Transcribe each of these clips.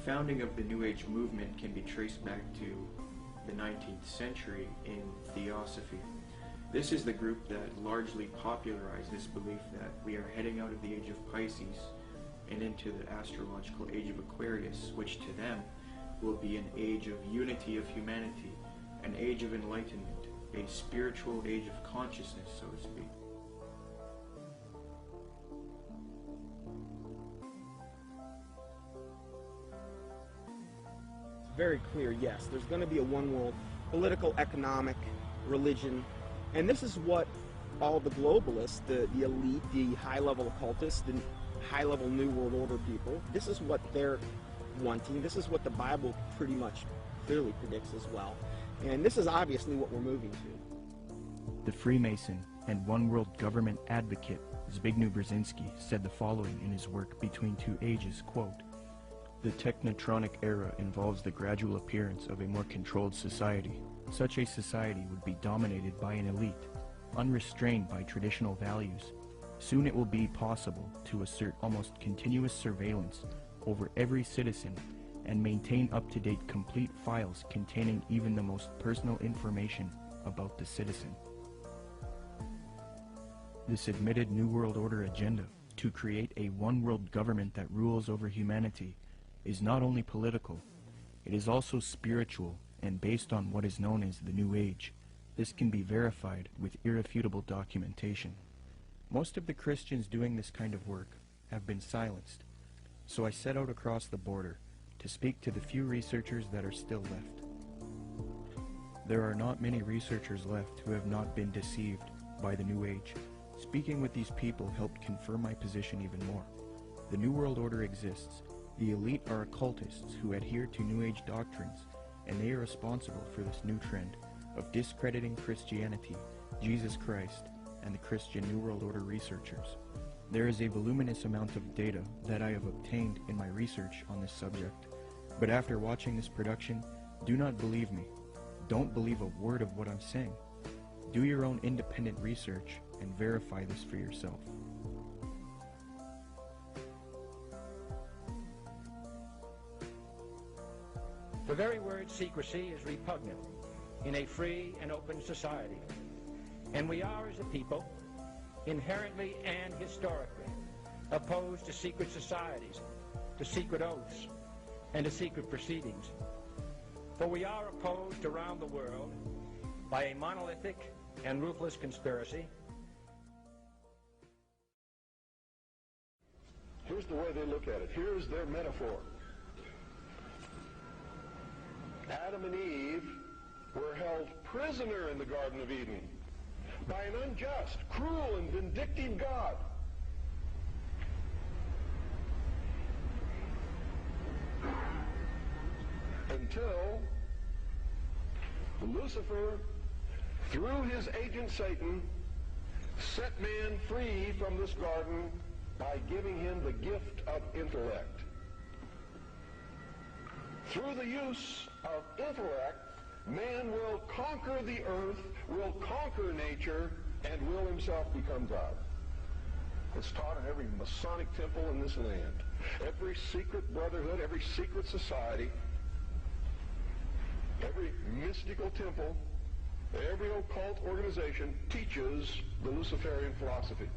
founding of the New Age movement can be traced back to the 19th century in Theosophy. This is the group that largely popularized this belief that we are heading out of the age of Pisces and into the astrological age of Aquarius, which to them will be an age of unity of humanity, an age of enlightenment, a spiritual age of consciousness, so to speak. Very clear, yes. There's going to be a one world, political, economic, religion, and this is what all the globalists, the elite, the high-level occultists, the high-level New World Order people, this is what they're wanting. This is what the Bible pretty much clearly predicts as well. And this is obviously what we're moving to. The Freemason and One World Government advocate Zbigniew Brzezinski said the following in his work Between Two Ages, quote, "The technotronic era involves the gradual appearance of a more controlled society. Such a society would be dominated by an elite, unrestrained by traditional values. Soon it will be possible to assert almost continuous surveillance over every citizen and maintain up-to-date complete files containing even the most personal information about the citizen." This admitted New World Order agenda to create a one-world government that rules over humanity is not only political, it is also spiritual and based on what is known as the New Age. This can be verified with irrefutable documentation. Most of the Christians doing this kind of work have been silenced, so I set out across the border to speak to the few researchers that are still left. There are not many researchers left who have not been deceived by the New Age. Speaking with these people helped confirm my position even more. The New World Order exists. The elite are occultists who adhere to New Age doctrines, and they are responsible for this new trend of discrediting Christianity, Jesus Christ, and the Christian New World Order researchers. There is a voluminous amount of data that I have obtained in my research on this subject, but after watching this production, do not believe me. Don't believe a word of what I'm saying. Do your own independent research and verify this for yourself. The very word secrecy is repugnant in a free and open society, and we are, as a people, inherently and historically opposed to secret societies, to secret oaths, and to secret proceedings. For we are opposed around the world by a monolithic and ruthless conspiracy. Here's the way they look at it. Here's their metaphor. Adam and Eve were held prisoner in the Garden of Eden by an unjust, cruel, and vindictive God. Until Lucifer, through his agent Satan, set man free from this garden by giving him the gift of intellect. Through the use of intellect, man will conquer the earth, will conquer nature, and will himself become God. It's taught in every Masonic temple in this land. Every secret brotherhood, every secret society, every mystical temple, every occult organization teaches the Luciferian philosophy.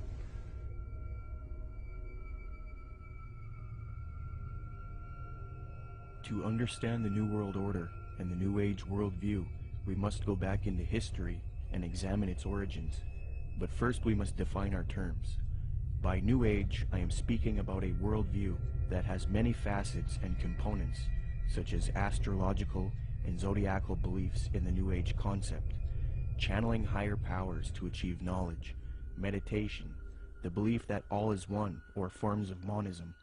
To understand the New World Order and the New Age worldview, we must go back into history and examine its origins. But first we must define our terms. By New Age, I am speaking about a worldview that has many facets and components, such as astrological and zodiacal beliefs in the New Age concept, channeling higher powers to achieve knowledge, meditation, the belief that all is one, or forms of monism,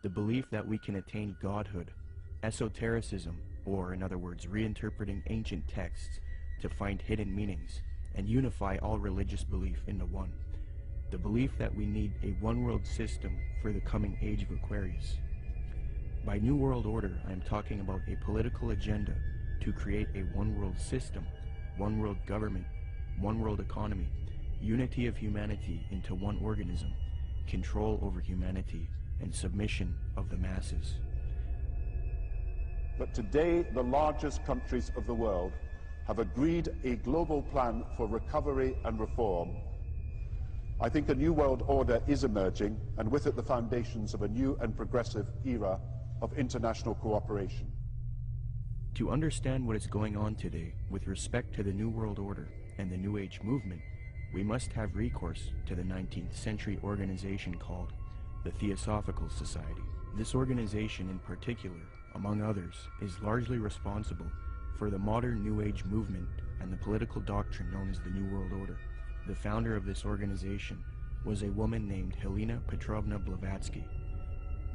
the belief that we can attain godhood, esotericism, or in other words, reinterpreting ancient texts to find hidden meanings and unify all religious belief into one, the belief that we need a one-world system for the coming age of Aquarius. By New World Order, I am talking about a political agenda to create a one-world system, one-world government, one-world economy, unity of humanity into one organism, control over humanity, and submission of the masses. but today the largest countries of the world have agreed a global plan for recovery and reform, I think a new world order is emerging, and with it the foundations of a new and progressive era of international cooperation. To understand what is going on today with respect to the New World Order and the New Age movement, we must have recourse to the 19th century organization called the Theosophical Society. This organization in particular, among others, is largely responsible for the modern New Age movement and the political doctrine known as the New World Order. The founder of this organization was a woman named Helena Petrovna Blavatsky.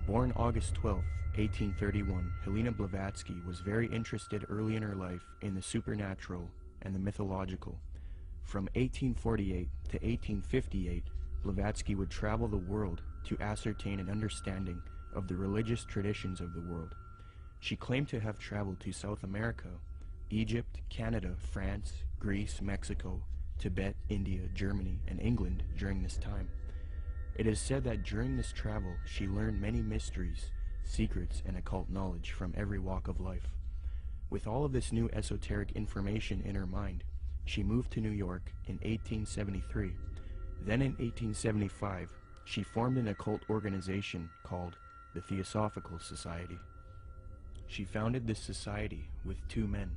Born August 12, 1831, Helena Blavatsky was very interested early in her life in the supernatural and the mythological. From 1848 to 1858, Blavatsky would travel the world to ascertain an understanding of the religious traditions of the world. She claimed to have traveled to South America, Egypt, Canada, France, Greece, Mexico, Tibet, India, Germany, and England during this time. It is said that during this travel she learned many mysteries, secrets, and occult knowledge from every walk of life. With all of this new esoteric information in her mind, she moved to New York in 1873. Then in 1875, she formed an occult organization called the Theosophical Society. She founded this society with two men,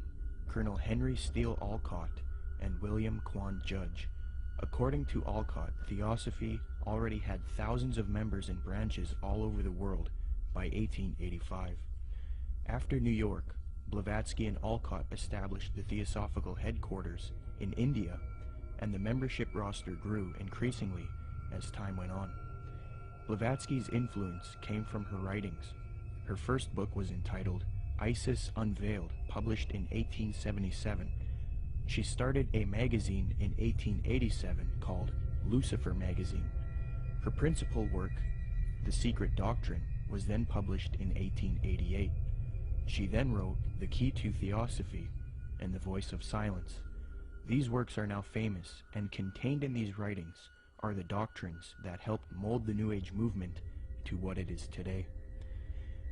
Colonel Henry Steele Olcott and William Quan Judge. According to Olcott, Theosophy already had thousands of members and branches all over the world by 1885. After New York, Blavatsky and Olcott established the Theosophical headquarters in India, and the membership roster grew increasingly as time went on. Blavatsky's influence came from her writings. Her first book was entitled Isis Unveiled, published in 1877. She started a magazine in 1887 called Lucifer Magazine. Her principal work, The Secret Doctrine, was then published in 1888. She then wrote The Key to Theosophy and The Voice of Silence. These works are now famous, and contained in these writings are the doctrines that helped mold the New Age movement to what it is today.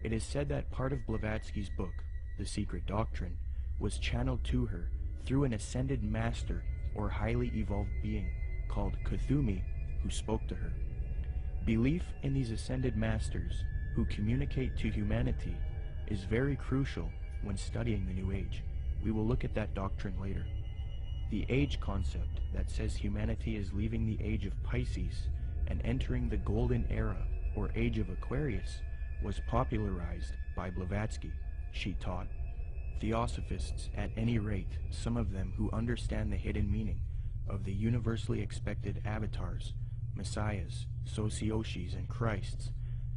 It is said that part of Blavatsky's book, The Secret Doctrine, was channeled to her through an ascended master or highly evolved being called Kuthumi, who spoke to her. Belief in these ascended masters who communicate to humanity is very crucial when studying the New Age. We will look at that doctrine later. The age concept that says humanity is leaving the age of Pisces and entering the golden era or age of Aquarius was popularized by Blavatsky. She taught Theosophists, at any rate, some of them who understand the hidden meaning of the universally expected avatars, messiahs, socioshis, and Christs,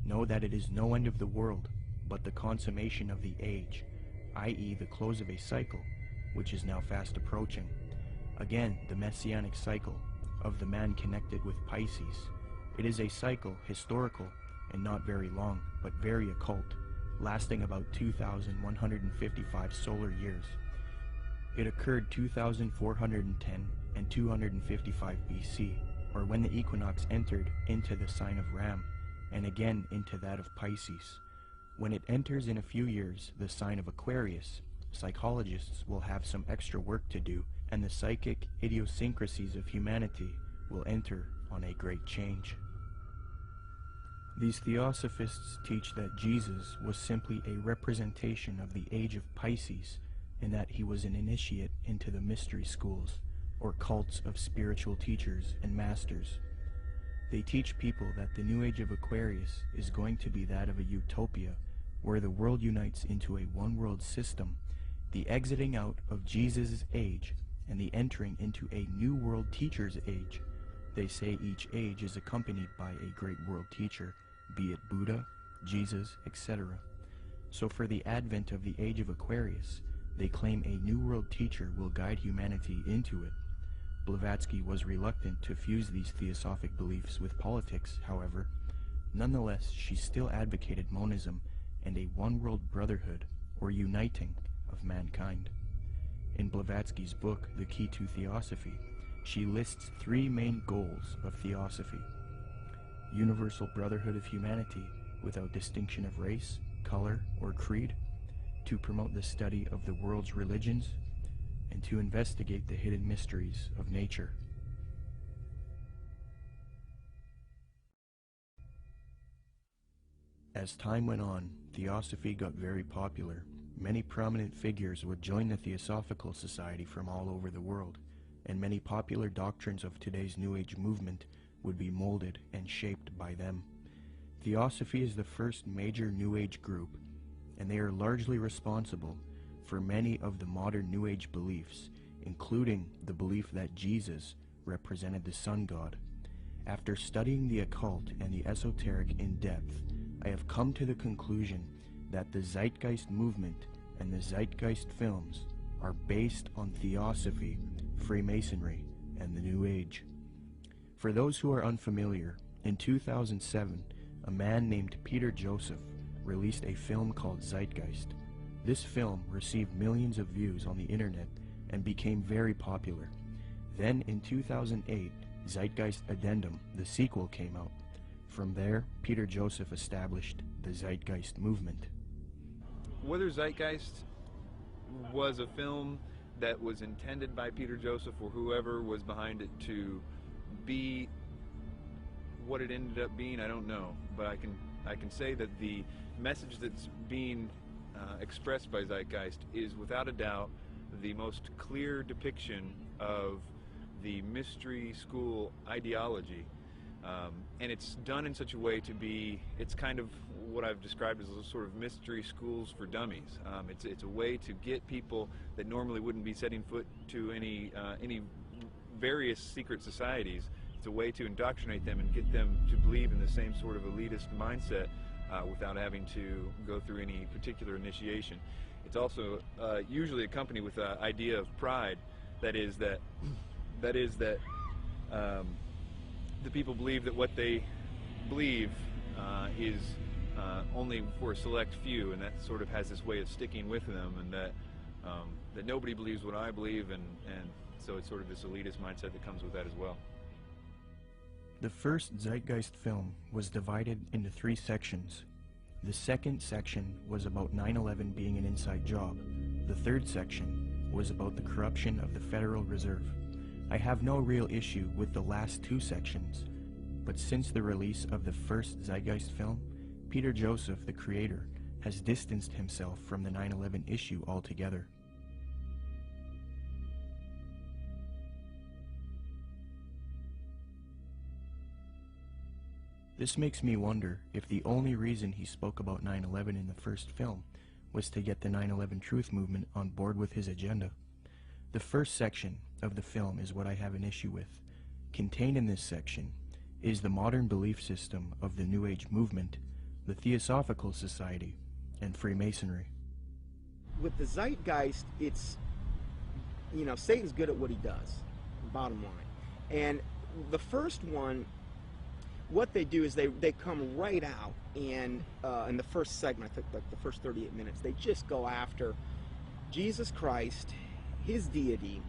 know that it is no end of the world, but the consummation of the age, i.e. the close of a cycle, which is now fast approaching. Again, the messianic cycle of the man connected with Pisces. It is a cycle, historical, and not very long, but very occult, lasting about 2,155 solar years. It occurred 2,410 and 255 BC, or when the equinox entered into the sign of Ram, and again into that of Pisces. When it enters in a few years the sign of Aquarius, psychologists will have some extra work to do, and the psychic idiosyncrasies of humanity will enter on a great change. These Theosophists teach that Jesus was simply a representation of the age of Pisces, and that he was an initiate into the mystery schools, or cults of spiritual teachers and masters. They teach people that the new age of Aquarius is going to be that of a utopia, where the world unites into a one-world system, the exiting out of Jesus' age, and the entering into a new world teacher's age. They say each age is accompanied by a great world teacher, be it Buddha, Jesus, etc. So for the advent of the age of Aquarius, they claim a new world teacher will guide humanity into it. Blavatsky was reluctant to fuse these theosophic beliefs with politics, however. Nonetheless, she still advocated monism and a one-world brotherhood, or uniting, of mankind. In Blavatsky's book, The Key to Theosophy, she lists three main goals of theosophy: universal brotherhood of humanity without distinction of race, color, or creed; to promote the study of the world's religions and to investigate the hidden mysteries of nature. As time went on, Theosophy got very popular. Many prominent figures would join the Theosophical Society from all over the world, and many popular doctrines of today's New Age movement would be molded and shaped by them. Theosophy is the first major New Age group, and they are largely responsible for many of the modern New Age beliefs, including the belief that Jesus represented the sun god. After studying the occult and the esoteric in depth, I have come to the conclusion that the Zeitgeist movement and the Zeitgeist films are based on Theosophy, Freemasonry, and the New Age. For those who are unfamiliar, in 2007, a man named Peter Joseph released a film called Zeitgeist. This film received millions of views on the internet and became very popular. Then in 2008, Zeitgeist Addendum, the sequel, came out. From there, Peter Joseph established the Zeitgeist movement. Whether Zeitgeist was a film that was intended by Peter Joseph or whoever was behind it to be what it ended up being, I don't know. But I can say that the message that's being expressed by Zeitgeist is without a doubt the most clear depiction of the mystery school ideology. And it's done in such a way to be, it's kind of what I've described as a sort of mystery schools for dummies. It's a way to get people that normally wouldn't be setting foot to any various secret societies. It's a way to indoctrinate them and get them to believe in the same sort of elitist mindset without having to go through any particular initiation. It's also usually accompanied with the idea of pride. That is that the people believe that what they believe is only for a select few, and that sort of has this way of sticking with them, and that nobody believes what I believe, and so it's sort of this elitist mindset that comes with that as well. The first Zeitgeist film was divided into 3 sections. The second section was about 9/11 being an inside job. The third section was about the corruption of the Federal Reserve. I have no real issue with the last 2 sections, but since the release of the first Zeitgeist film, Peter Joseph, the creator, has distanced himself from the 9/11 issue altogether. This makes me wonder if the only reason he spoke about 9/11 in the first film was to get the 9/11 Truth movement on board with his agenda. The first section of the film is what I have an issue with. Contained in this section is the modern belief system of the New Age movement, the Theosophical Society, and Freemasonry. With the Zeitgeist, it's, Satan's good at what he does, bottom line. And the first one, what they do is they come right out, and in the first segment, I think like the first 38 minutes, they just go after Jesus Christ, his deity.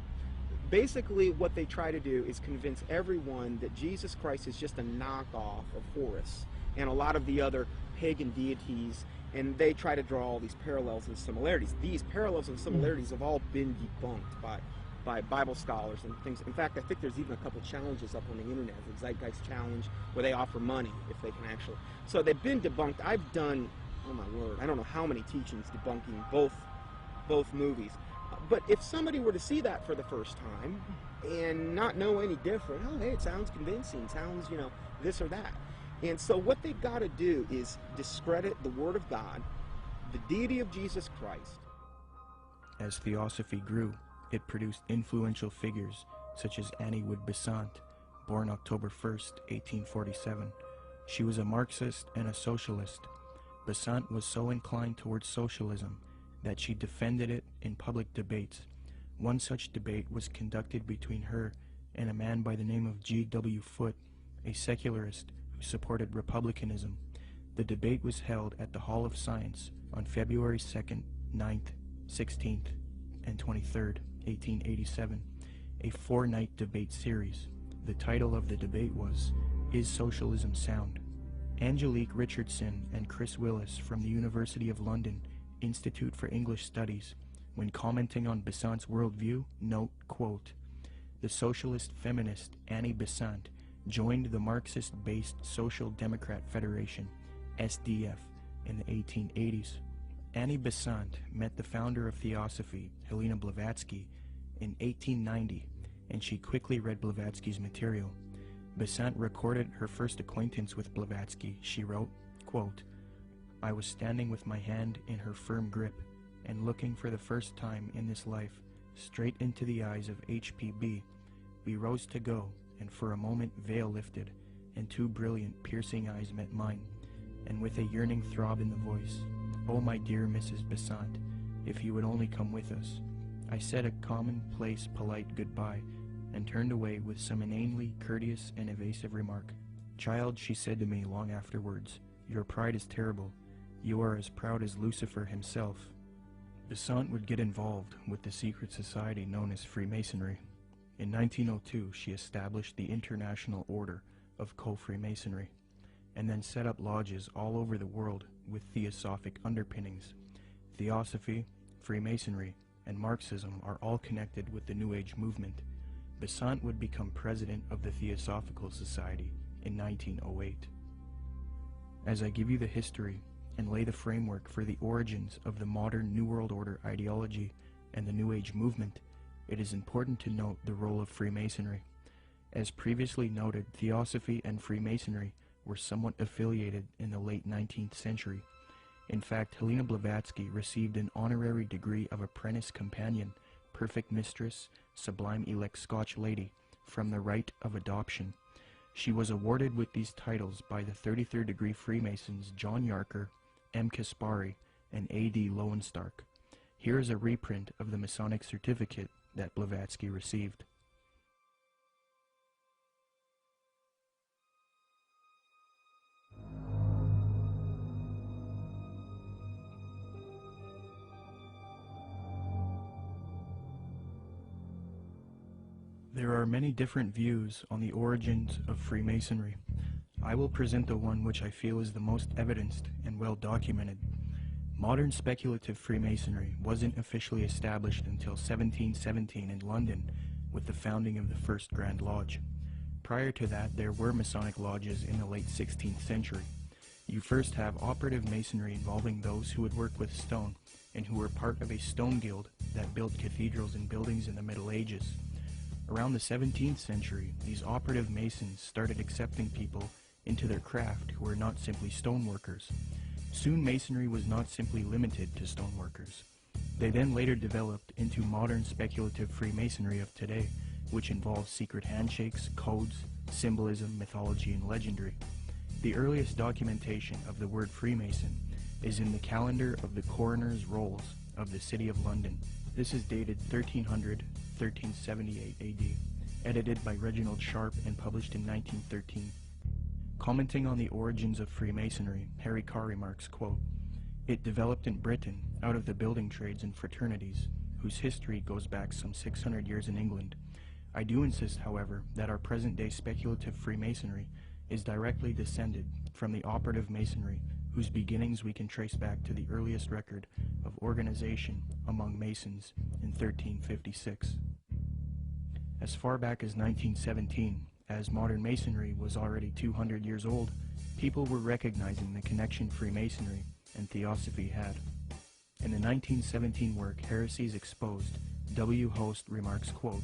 Basically, what they try to do is convince everyone that Jesus Christ is just a knockoff of Horus and a lot of the other pagan deities, and they try to draw all these parallels and similarities. These parallels and similarities have all been debunked by Bible scholars and things. In fact, I think there's even a couple challenges up on the internet, the Zeitgeist Challenge, where they offer money if they can actually. So they've been debunked. I've done, oh my word, I don't know how many teachings debunking both movies. But if somebody were to see that for the first time and not know any different, oh, hey, it sounds convincing, sounds, this or that. And so what they've got to do is discredit the Word of God, the deity of Jesus Christ. As Theosophy grew, it produced influential figures such as Annie Wood Besant, born October 1st, 1847. She was a Marxist and a socialist. Besant was so inclined towards socialism that she defended it in public debates. One such debate was conducted between her and a man by the name of G.W. Foote, a secularist who supported republicanism. The debate was held at the Hall of Science on February 2nd, 9th, 16th, and 23rd, 1887, a 4-night debate series. The title of the debate was, "Is Socialism Sound?" Angelique Richardson and Chris Willis from the University of London Institute for English Studies, when commenting on Besant's worldview, note, quote, "The socialist feminist Annie Besant joined the Marxist-based Social Democrat Federation, SDF, in the 1880s. Annie Besant met the founder of Theosophy, Helena Blavatsky, in 1890, and she quickly read Blavatsky's material. Besant recorded her first acquaintance with Blavatsky. She wrote, quote, "I was standing with my hand in her firm grip and looking for the first time in this life straight into the eyes of HPB. We rose to go, and for a moment veil lifted, and two brilliant, piercing eyes met mine, and with a yearning throb in the voice, 'Oh, my dear Mrs. Besant, if you would only come with us.' I said a commonplace, polite goodbye, and turned away with some inanely courteous and evasive remark. 'Child,' she said to me long afterwards, 'your pride is terrible. You are as proud as Lucifer himself.'" Besant would get involved with the secret society known as Freemasonry. In 1902, she established the International Order of Co-Freemasonry, and then set up lodges all over the world with theosophic underpinnings. Theosophy, Freemasonry, and Marxism are all connected with the New Age movement. Besant would become president of the Theosophical Society in 1908. As I give you the history and lay the framework for the origins of the modern New World Order ideology and the New Age movement, it is important to note the role of Freemasonry. As previously noted, Theosophy and Freemasonry were somewhat affiliated in the late 19th century. In fact, Helena Blavatsky received an honorary degree of Apprentice Companion, Perfect Mistress, Sublime Elect Scotch Lady, from the Rite of Adoption. She was awarded with these titles by the 33rd degree Freemasons John Yarker, M. Kaspari, and A.D. Lowenstock. Here is a reprint of the Masonic certificate that Blavatsky received. There are many different views on the origins of Freemasonry. I will present the one which I feel is the most evidenced and well documented. Modern speculative Freemasonry wasn't officially established until 1717 in London with the founding of the First Grand Lodge. Prior to that, there were Masonic lodges in the late 16th century. You first have operative Masonry involving those who would work with stone and who were part of a stone guild that built cathedrals and buildings in the Middle Ages. Around the 17th century, these operative Masons started accepting people into their craft who were not simply stoneworkers. Soon Masonry was not simply limited to stoneworkers. They then later developed into modern speculative Freemasonry of today, which involves secret handshakes, codes, symbolism, mythology, and legendary. The earliest documentation of the word Freemason is in the calendar of the coroner's rolls of the City of London. This is dated 1300-1378 AD, edited by Reginald Sharp and published in 1913. Commenting on the origins of Freemasonry, Harry Carr remarks, quote, "It developed in Britain out of the building trades and fraternities, whose history goes back some 600 years in England. I do insist, however, that our present-day speculative Freemasonry is directly descended from the operative Masonry, whose beginnings we can trace back to the earliest record of organization among Masons in 1356. As far back as 1917, as modern Masonry was already 200 years old, people were recognizing the connection Freemasonry and Theosophy had. In the 1917 work, Heresies Exposed, W. Host remarks, quote,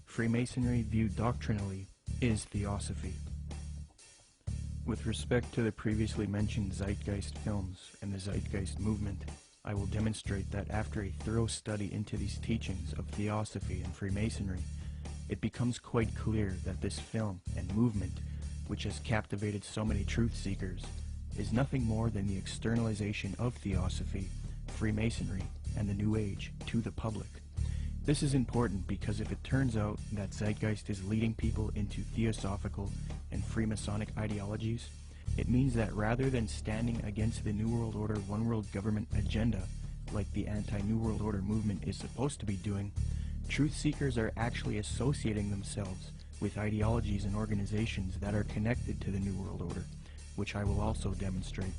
"Freemasonry viewed doctrinally is Theosophy." With respect to the previously mentioned Zeitgeist films and the Zeitgeist movement, I will demonstrate that after a thorough study into these teachings of Theosophy and Freemasonry, it becomes quite clear that this film and movement, which has captivated so many truth seekers, is nothing more than the externalization of Theosophy, Freemasonry, and the New Age to the public. This is important because if it turns out that Zeitgeist is leading people into Theosophical and Freemasonic ideologies, it means that rather than standing against the New World Order One World Government agenda, like the anti-New World Order movement is supposed to be doing, truth seekers are actually associating themselves with ideologies and organizations that are connected to the New World Order, which I will also demonstrate.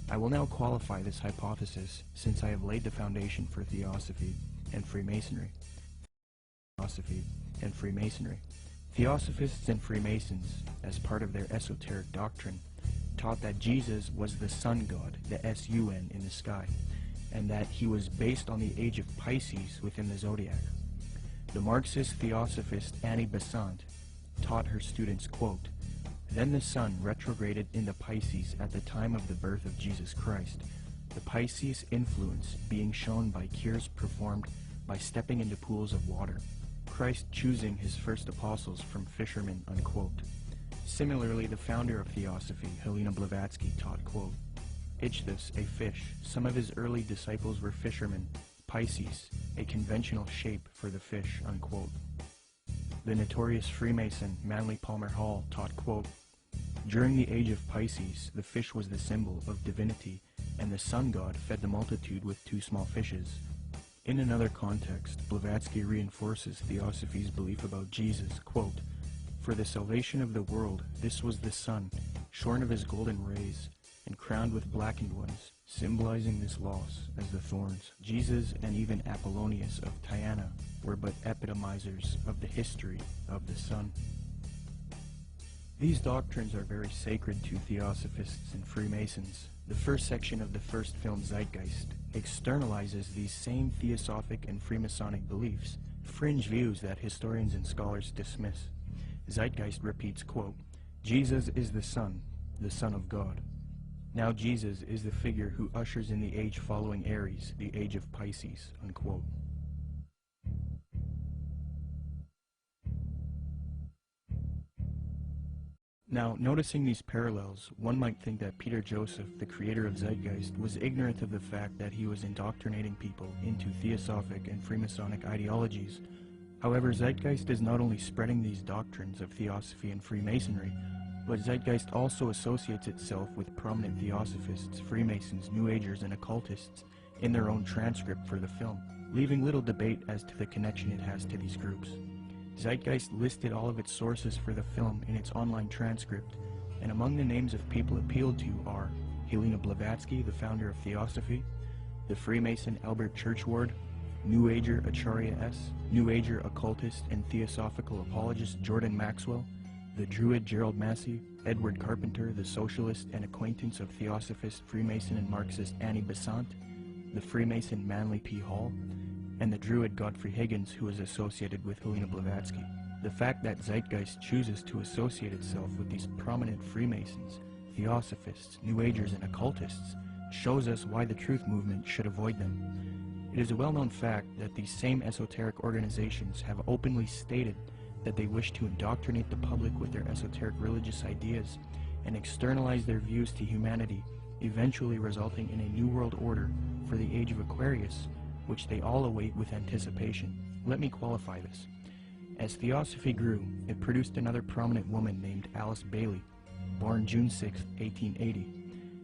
I will now qualify this hypothesis since I have laid the foundation for Theosophy and Freemasonry. Theosophists and Freemasons, as part of their esoteric doctrine, taught that Jesus was the sun god, the S-U-N, in the sky, and that he was based on the age of Pisces within the zodiac. The Marxist Theosophist Annie Besant taught her students, quote, "Then the sun retrograded into Pisces at the time of the birth of Jesus Christ, the Pisces influence being shown by cures performed by stepping into pools of water, Christ choosing his first apostles from fishermen," unquote. Similarly, the founder of Theosophy, Helena Blavatsky, taught, quote, "Ichthus, a fish. Some of his early disciples were fishermen. Pisces, a conventional shape for the fish," unquote. The notorious Freemason Manly Palmer Hall taught, quote, "During the age of Pisces, the fish was the symbol of divinity, and the sun god fed the multitude with 2 small fishes." In another context, Blavatsky reinforces Theosophy's belief about Jesus, quote, "For the salvation of the world, this was the sun, shorn of his golden rays, and crowned with blackened ones, symbolizing this loss as the thorns. Jesus and even Apollonius of Tyana were but epitomizers of the history of the sun." These doctrines are very sacred to Theosophists and Freemasons. The first section of the first film, Zeitgeist, externalizes these same Theosophic and Freemasonic beliefs, fringe views that historians and scholars dismiss. Zeitgeist repeats, quote, "Jesus is the Son of God. Now Jesus is the figure who ushers in the age following Aries, the age of Pisces," unquote. Now, noticing these parallels, one might think that Peter Joseph, the creator of Zeitgeist, was ignorant of the fact that he was indoctrinating people into Theosophic and Freemasonic ideologies. However, Zeitgeist is not only spreading these doctrines of Theosophy and Freemasonry, but Zeitgeist also associates itself with prominent Theosophists, Freemasons, New Agers, and occultists in their own transcript for the film, leaving little debate as to the connection it has to these groups. Zeitgeist listed all of its sources for the film in its online transcript, and among the names of people appealed to are Helena Blavatsky, the founder of Theosophy, the Freemason Albert Churchward, New Ager Acharya S., New Ager occultist and theosophical apologist Jordan Maxwell, the Druid Gerald Massey, Edward Carpenter, the socialist and acquaintance of Theosophist, Freemason, and Marxist Annie Besant, the Freemason Manly P. Hall, and the Druid Godfrey Higgins, who is associated with Helena Blavatsky. The fact that Zeitgeist chooses to associate itself with these prominent Freemasons, Theosophists, New Agers, and occultists shows us why the Truth Movement should avoid them. It is a well-known fact that these same esoteric organizations have openly stated that they wish to indoctrinate the public with their esoteric religious ideas and externalize their views to humanity, eventually resulting in a new world order for the age of Aquarius, which they all await with anticipation. Let me qualify this. As Theosophy grew, it produced another prominent woman named Alice Bailey, born June 6, 1880.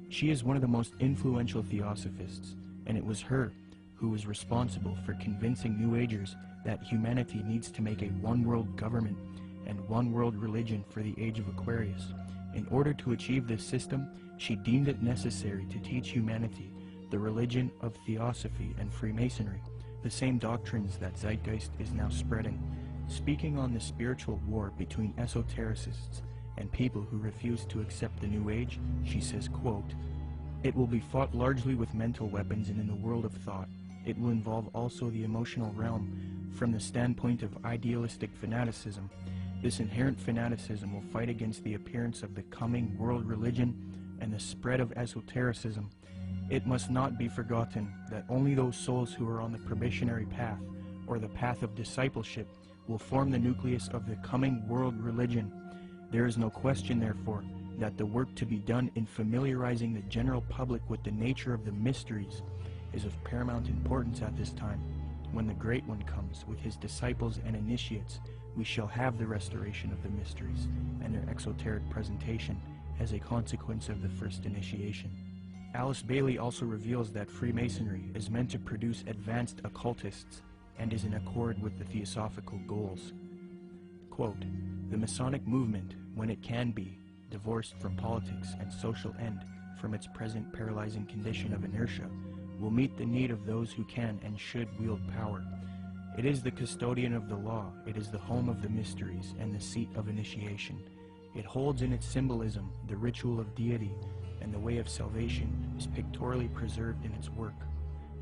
She is one of the most influential Theosophists, and it was her who was responsible for convincing New Agers that humanity needs to make a one-world government and one-world religion for the age of Aquarius. In order to achieve this system, she deemed it necessary to teach humanity the religion of Theosophy and Freemasonry, the same doctrines that Zeitgeist is now spreading. Speaking on the spiritual war between esotericists and people who refuse to accept the New Age, she says, quote, "It will be fought largely with mental weapons and in the world of thought. It will involve also the emotional realm from the standpoint of idealistic fanaticism. This inherent fanaticism will fight against the appearance of the coming world religion and the spread of esotericism. It must not be forgotten that only those souls who are on the probationary path, or the path of discipleship, will form the nucleus of the coming world religion. There is no question, therefore, that the work to be done in familiarizing the general public with the nature of the mysteries is of paramount importance at this time. When the Great One comes with his disciples and initiates, we shall have the restoration of the mysteries and their exoteric presentation as a consequence of the first initiation." Alice Bailey also reveals that Freemasonry is meant to produce advanced occultists and is in accord with the theosophical goals. Quote, "The Masonic movement, when it can be, divorced from politics and social end from its present paralyzing condition of inertia, will meet the need of those who can and should wield power. It is the custodian of the law, it is the home of the mysteries, and the seat of initiation. It holds in its symbolism the ritual of deity, and the way of salvation is pictorially preserved in its work.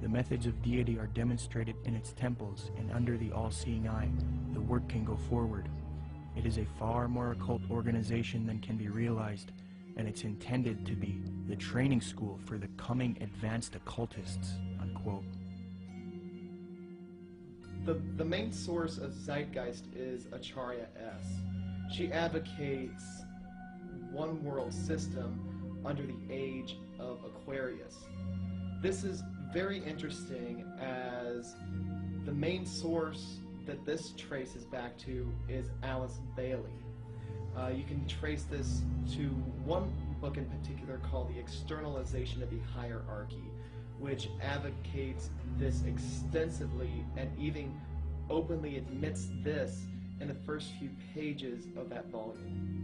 The methods of deity are demonstrated in its temples, and under the all-seeing eye, the work can go forward. It is a far more occult organization than can be realized, and it's intended to be the training school for the coming advanced occultists, unquote. The main source of Zeitgeist is Acharya S. She advocates one world system under the age of Aquarius. This is very interesting as the main source that this traces back to is Alice Bailey. You can trace this to one book in particular called The Externalization of the Hierarchy, which advocates this extensively and even openly admits this in the first few pages of that volume.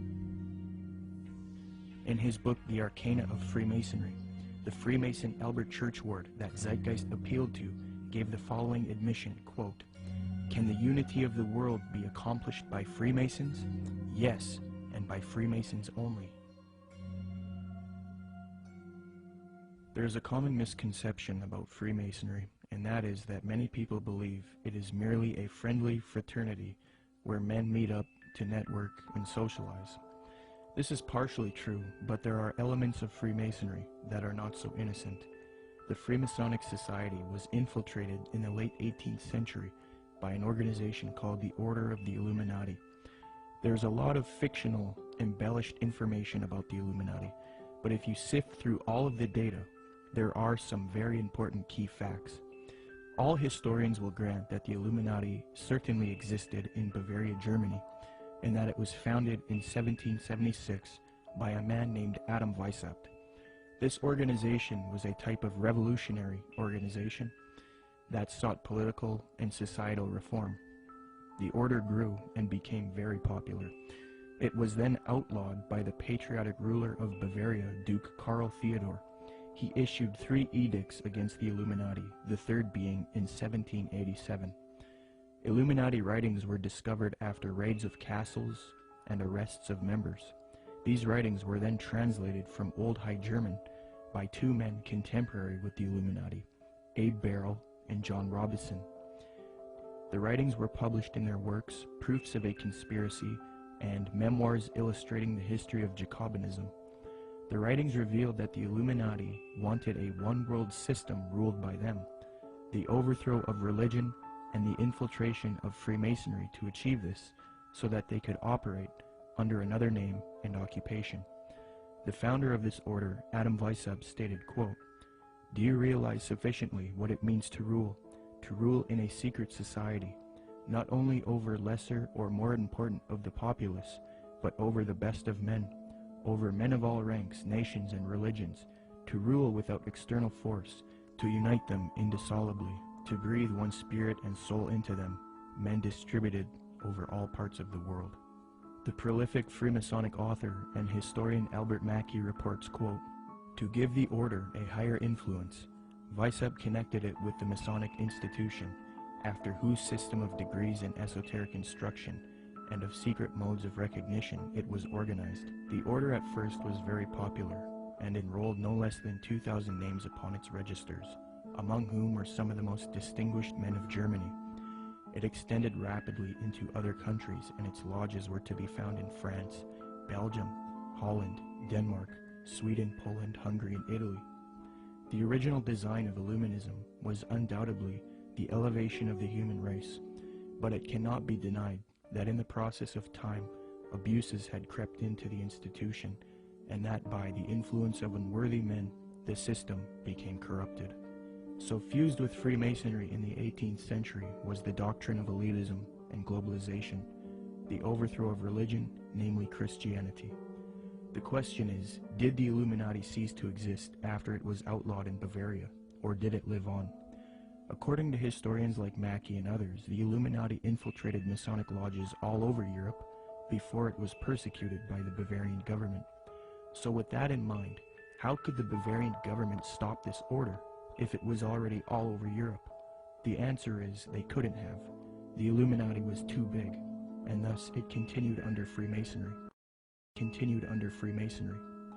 In his book, The Arcana of Freemasonry, the Freemason Albert Churchward that Zeitgeist appealed to gave the following admission, quote, "Can the unity of the world be accomplished by Freemasons? Yes, and by Freemasons only." There is a common misconception about Freemasonry, and that is that many people believe it is merely a friendly fraternity where men meet up to network and socialize. This is partially true, but there are elements of Freemasonry that are not so innocent. The Freemasonic Society was infiltrated in the late 18th century by an organization called the Order of the Illuminati. There's a lot of fictional, embellished information about the Illuminati, but if you sift through all of the data, there are some very important key facts. All historians will grant that the Illuminati certainly existed in Bavaria, Germany, and that it was founded in 1776 by a man named Adam Weishaupt. This organization was a type of revolutionary organization that sought political and societal reform. The order grew and became very popular. It was then outlawed by the patriotic ruler of Bavaria, Duke Karl Theodor. He issued 3 edicts against the Illuminati, the third being in 1787. Illuminati writings were discovered after raids of castles and arrests of members. These writings were then translated from Old High German by 2 men contemporary with the Illuminati, Abe Barrel and John Robison. The writings were published in their works, Proofs of a Conspiracy and Memoirs Illustrating the History of Jacobinism. The writings revealed that the Illuminati wanted a one-world system ruled by them, the overthrow of religion, and the infiltration of Freemasonry to achieve this, so that they could operate under another name and occupation. The founder of this order, Adam Weishaupt, stated, quote, "Do you realize sufficiently what it means to rule in a secret society, not only over lesser or more important of the populace, but over the best of men, over men of all ranks, nations, and religions, to rule without external force, to unite them indissolubly, to breathe one spirit and soul into them, men distributed over all parts of the world." The prolific Freemasonic author and historian Albert Mackey reports, quote, "To give the order a higher influence, Weishaupt connected it with the Masonic institution, after whose system of degrees in esoteric instruction and of secret modes of recognition it was organized. The order at first was very popular, and enrolled no less than 2,000 names upon its registers, among whom were some of the most distinguished men of Germany. It extended rapidly into other countries, and its lodges were to be found in France, Belgium, Holland, Denmark, Sweden, Poland, Hungary, and Italy. The original design of Illuminism was undoubtedly the elevation of the human race, but it cannot be denied that in the process of time, abuses had crept into the institution, and that by the influence of unworthy men, the system became corrupted. So fused with Freemasonry in the 18th century was the doctrine of elitism and globalization, the overthrow of religion, namely Christianity. The question is, did the Illuminati cease to exist after it was outlawed in Bavaria, or did it live on? According to historians like Mackey and others, the Illuminati infiltrated Masonic lodges all over Europe before it was persecuted by the Bavarian government. So with that in mind, How could the Bavarian government stop this order if it was already all over Europe? The answer is they couldn't have. The Illuminati was too big, and thus it continued under Freemasonry.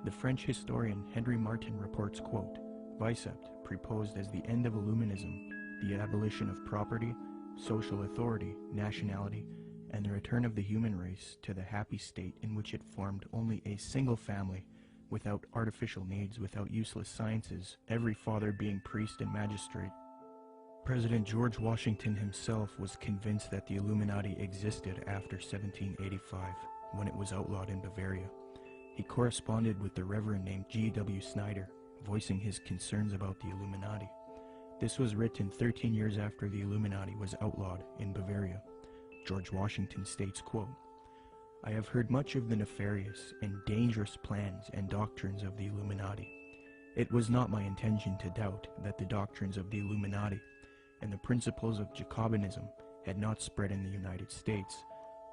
The French historian Henry Martin reports, quote, Vicept proposed as the end of Illuminism the abolition of property, social authority, nationality, and the return of the human race to the happy state in which it formed only a single family, without artificial needs, without useless sciences, every father being priest and magistrate. President George Washington himself was convinced that the Illuminati existed after 1785, when it was outlawed in Bavaria. He corresponded with the Reverend named G.W. Snyder, voicing his concerns about the Illuminati. This was written 13 years after the Illuminati was outlawed in Bavaria. George Washington states, quote, I have heard much of the nefarious and dangerous plans and doctrines of the Illuminati. It was not my intention to doubt that the doctrines of the Illuminati and the principles of Jacobinism had not spread in the United States.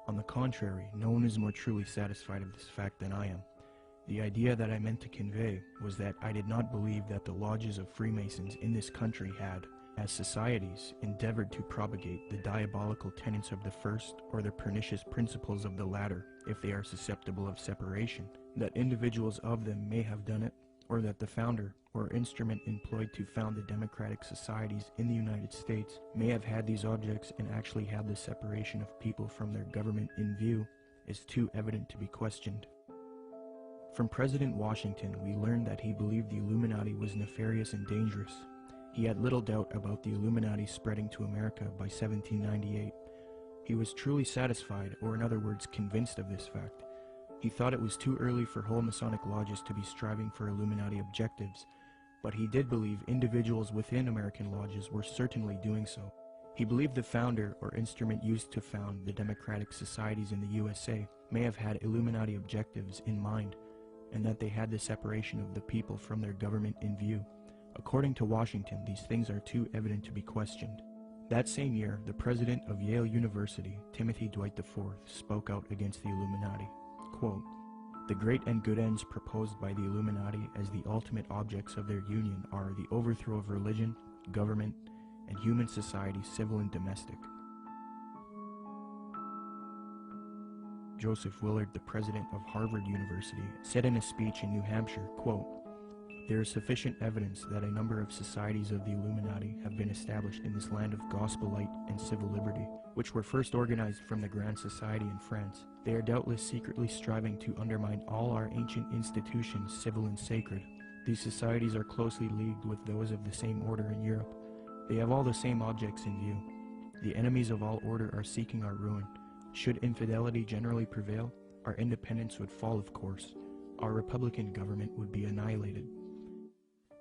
On the contrary, no one is more truly satisfied of this fact than I am. The idea that I meant to convey was that I did not believe that the lodges of Freemasons in this country had, as societies, endeavored to propagate the diabolical tenets of the first or the pernicious principles of the latter, if they are susceptible of separation, that individuals of them may have done it, or that the founder or instrument employed to found the democratic societies in the United States may have had these objects and actually had the separation of people from their government in view, is too evident to be questioned. From President Washington, we learned that he believed the Illuminati was nefarious and dangerous. He had little doubt about the Illuminati spreading to America by 1798. He was truly satisfied, or in other words, convinced of this fact. He thought it was too early for whole Masonic lodges to be striving for Illuminati objectives, but he did believe individuals within American lodges were certainly doing so. He believed the founder or instrument used to found the democratic societies in the USA may have had Illuminati objectives in mind, and that they had the separation of the people from their government in view. According to Washington, these things are too evident to be questioned. That same year, the president of Yale University, Timothy Dwight IV, spoke out against the Illuminati. Quote, the great and good ends proposed by the Illuminati as the ultimate objects of their union are the overthrow of religion, government, and human society, civil and domestic. Joseph Willard, the president of Harvard University, said in a speech in New Hampshire, quote, there is sufficient evidence that a number of societies of the Illuminati have been established in this land of gospel light and civil liberty, which were first organized from the Grand Society in France. They are doubtless secretly striving to undermine all our ancient institutions, civil and sacred. These societies are closely leagued with those of the same order in Europe. They have all the same objects in view. The enemies of all order are seeking our ruin. Should infidelity generally prevail, our independence would fall, of course. Our republican government would be annihilated.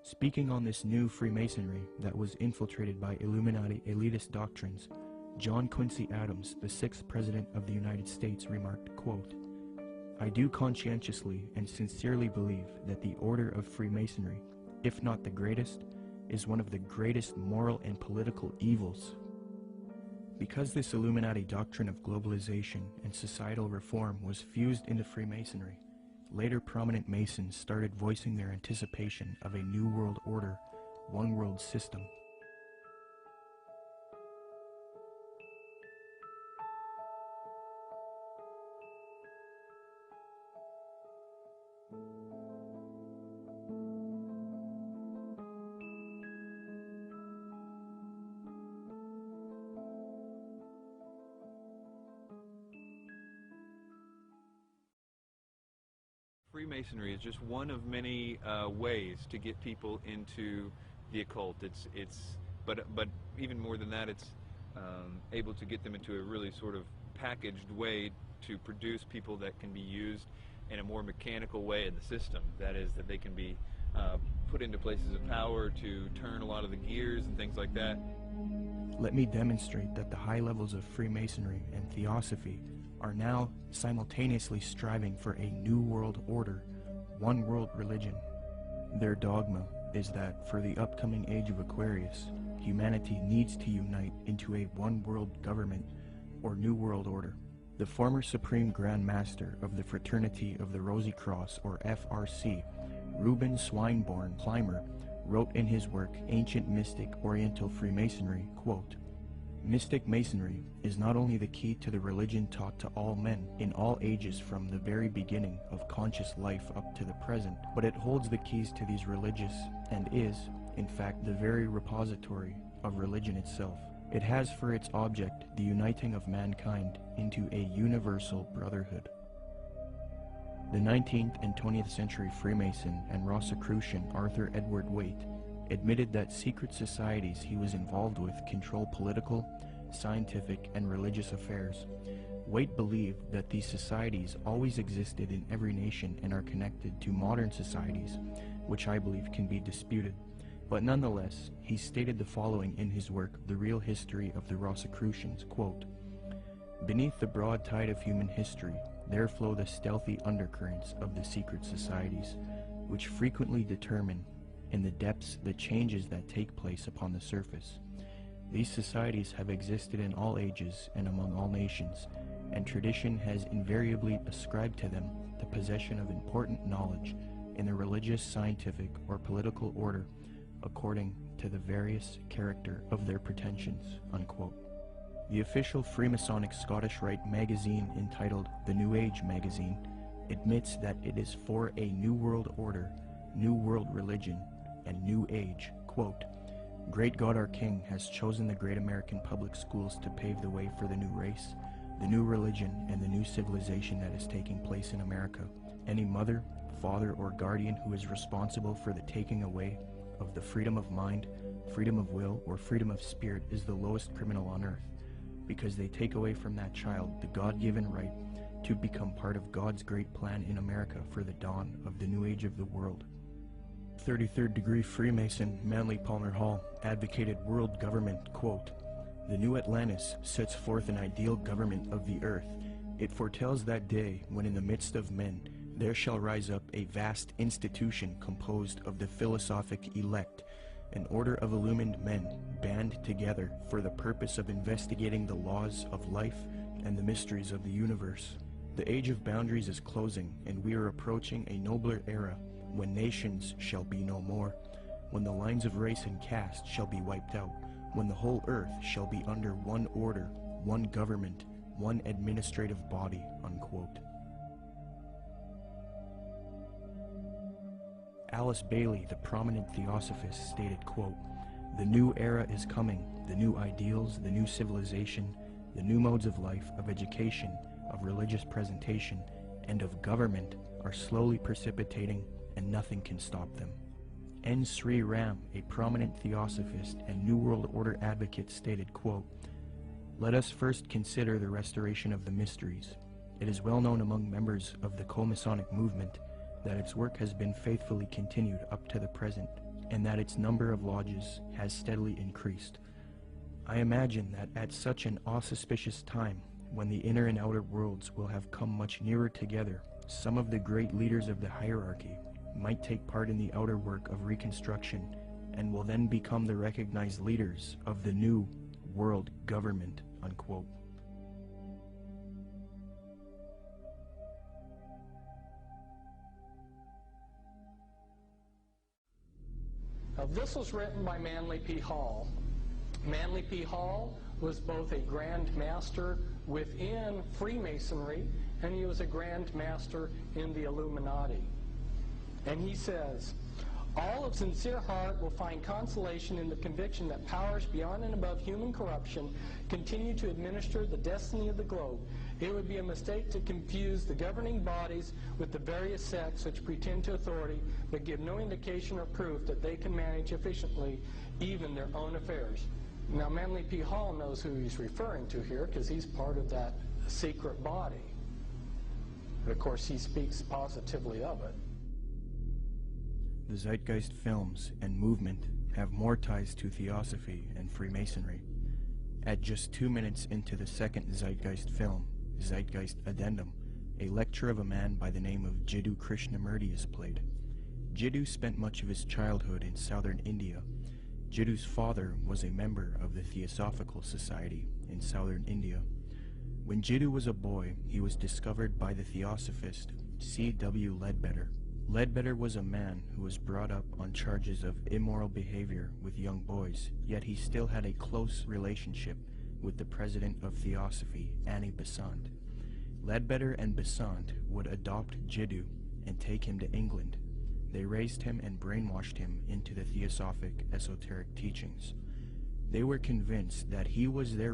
Speaking on this new Freemasonry that was infiltrated by Illuminati elitist doctrines, John Quincy Adams, the 6th President of the United States, remarked, quote, I do conscientiously and sincerely believe that the order of Freemasonry, if not the greatest, is one of the greatest moral and political evils. Because this Illuminati doctrine of globalization and societal reform was fused into Freemasonry, later prominent Masons started voicing their anticipation of a new world order, one world system. Freemasonry is just one of many ways to get people into the occult. But even more than that, it's able to get them into a really sort of packaged way to produce people that can be used in a more mechanical way in the system. That is, that they can be put into places of power to turn a lot of the gears and things like that. Let me demonstrate that the high levels of Freemasonry and Theosophy are now simultaneously striving for a new world order, one world religion. Their dogma is that for the upcoming age of Aquarius, humanity needs to unite into a one world government or new world order. The former Supreme Grand Master of the Fraternity of the Rosy Cross, or FRC, Reuben Swinburne Clymer, wrote in his work Ancient Mystic Oriental Freemasonry, quote, "Mystic Masonry is not only the key to the religion taught to all men in all ages from the very beginning of conscious life up to the present, but it holds the keys to these religious and is, in fact, the very repository of religion itself. It has for its object the uniting of mankind into a universal brotherhood." The 19th and 20th century Freemason and Rosicrucian Arthur Edward Waite admitted that secret societies he was involved with control political, scientific, and religious affairs. Waite believed that these societies always existed in every nation and are connected to modern societies, which I believe can be disputed. But nonetheless, he stated the following in his work, The Real History of the Rosicrucians, quote, "Beneath the broad tide of human history, there flow the stealthy undercurrents of the secret societies, which frequently determine in the depths the changes that take place upon the surface. These societies have existed in all ages and among all nations, and tradition has invariably ascribed to them the possession of important knowledge in the religious, scientific, or political order, according to the various character of their pretensions," unquote. The official Freemasonic Scottish Rite magazine, entitled The New Age Magazine, admits that it is for a New World Order, New World Religion, and New Age. Quote, "Great God our King has chosen the great American public schools to pave the way for the new race, the new religion, and the new civilization that is taking place in America. Any mother, father, or guardian who is responsible for the taking away of the freedom of mind, freedom of will, or freedom of spirit is the lowest criminal on earth, because they take away from that child the God-given right to become part of God's great plan in America for the dawn of the new age of the world." 33rd degree Freemason Manly Palmer Hall advocated world government, quote, "The new Atlantis sets forth an ideal government of the earth. It foretells that day when in the midst of men there shall rise up a vast institution composed of the philosophic elect, an order of illumined men band together for the purpose of investigating the laws of life and the mysteries of the universe. The age of boundaries is closing, and we are approaching a nobler era when nations shall be no more, when the lines of race and caste shall be wiped out, when the whole earth shall be under one order, one government, one administrative body," unquote. Alice Bailey, the prominent theosophist, stated, quote, "The new era is coming. The new ideals, the new civilization, the new modes of life, of education, of religious presentation, and of government are slowly precipitating, and nothing can stop them." N. Sri Ram, a prominent theosophist and New World Order advocate, stated, quote, "Let us first consider the restoration of the mysteries. It is well known among members of the Co-Masonic movement that its work has been faithfully continued up to the present, and that its number of lodges has steadily increased. I imagine that at such an auspicious time, when the inner and outer worlds will have come much nearer together, some of the great leaders of the hierarchy might take part in the outer work of reconstruction, and will then become the recognized leaders of the new world government," unquote. Now, this was written by Manly P. Hall. Manly P. Hall was both a Grand Master within Freemasonry, and he was a Grand Master in the Illuminati. And he says, "All of sincere heart will find consolation in the conviction that powers beyond and above human corruption continue to administer the destiny of the globe. It would be a mistake to confuse the governing bodies with the various sects which pretend to authority but give no indication or proof that they can manage efficiently even their own affairs." Now, Manly P. Hall knows who he's referring to here because he's part of that secret body. But of course, he speaks positively of it. The Zeitgeist films and movement have more ties to Theosophy and Freemasonry. At just 2 minutes into the second Zeitgeist film, Zeitgeist Addendum, a lecture of a man by the name of Jiddu Krishnamurti is played. Jiddu spent much of his childhood in southern India. Jiddu's father was a member of the Theosophical Society in southern India. When Jiddu was a boy, he was discovered by the theosophist C.W. Ledbetter. Ledbetter was a man who was brought up on charges of immoral behavior with young boys, yet he still had a close relationship with the president of Theosophy, Annie Besant. Ledbetter and Besant would adopt Jiddu and take him to England. They raised him and brainwashed him into the theosophic esoteric teachings. They were convinced that he was their